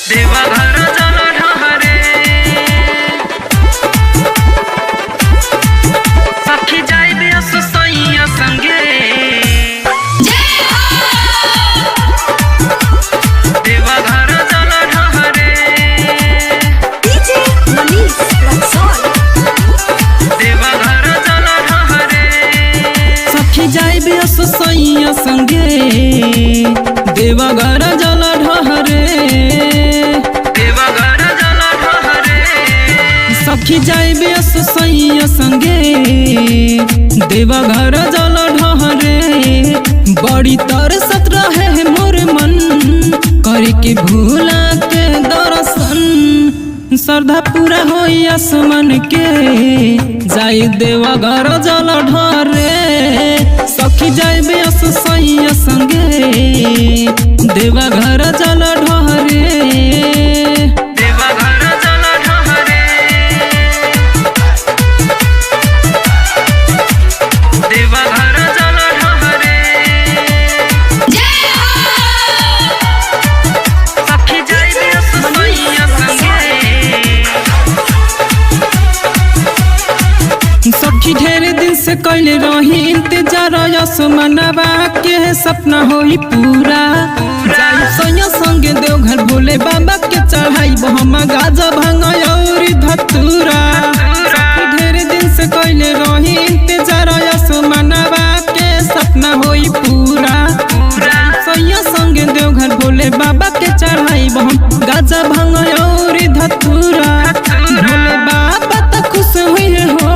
देवघर जल ढहरे सखी जाइबे ससैया संगे देवघर जल ढहरे डीजे मनीष रक्सौल देवघर जल ढहरे सखी जाइबे ससैया संगे देवघर जल ढहरे देवघर जल ढहरे सखी जाइबे ससैया संगे देवघर जल ढहरे बड़ी तरसत रहे मोर मन करे के भूला के दर्शन श्रद्धा पूरा होई आसमान के जाई देवघर जल ढहरे सखी जाइबे ससैया संगे देवघर जल ढहरे देवघर जल ढहरे देवघर जल ढहरे सखी जाइबे ससैया संगे सखी ढेर दिन से कैले रही इंतजार आसमानवा के सपना होई पूरा जाई सैया संगे देवघर भोले बाबा के चढ़ाई हम गाजा भांग और धतूरा सखी ढेर दिन से कैले रही इंतजार आसमानवा के सपना होई पूरा जाई सैया संगे देवघर भोले बाबा के चढ़ाई हम गाजा भांग और धतूरा भोले बाबा तो खुश हुई हो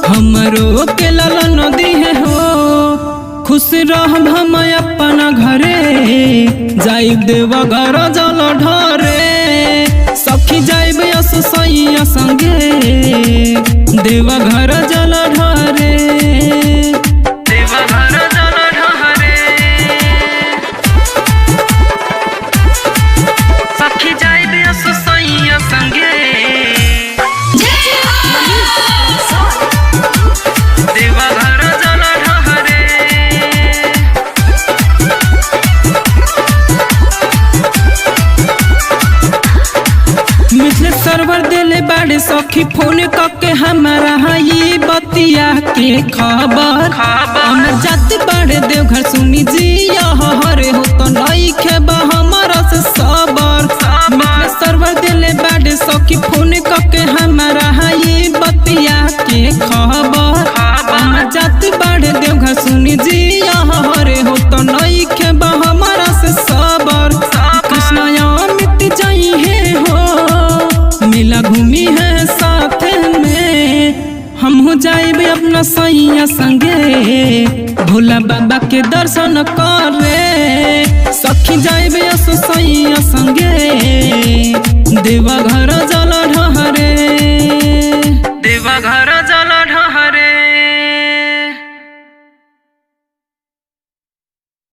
हमरो के लाला नदी है हो खुश रहब हम अपना घरे जाई देवघर जल ढहरे सखी जाइबे ससैया संगे देवघर जल ढहरे देवघर जल ढहरे सखी जाइबे ससैया संगे देवघर जल ढहरे मिथले सर्वर देले बाड़े सखी फोन करके हमारा ये बतिया के खबर हम जाते बाड़े देवघर सुनी जी हरे हो तो नहीं खेबा हमारा से सबर मिथले सर्वर देले बाड़े सखी फोन करके हमारा ये बतिया के खबर हम जाते बाड़े देवघर सुनी जी हरे हो तो नहीं खेबा हमारा से सबर कृष्ण अमित जाई है हो मेला घूमी है साथ में हम हो जाइबे अपना सैया संगे भोला बाबा के दर्शन करे सखी जाइबे सैया संगे देवघर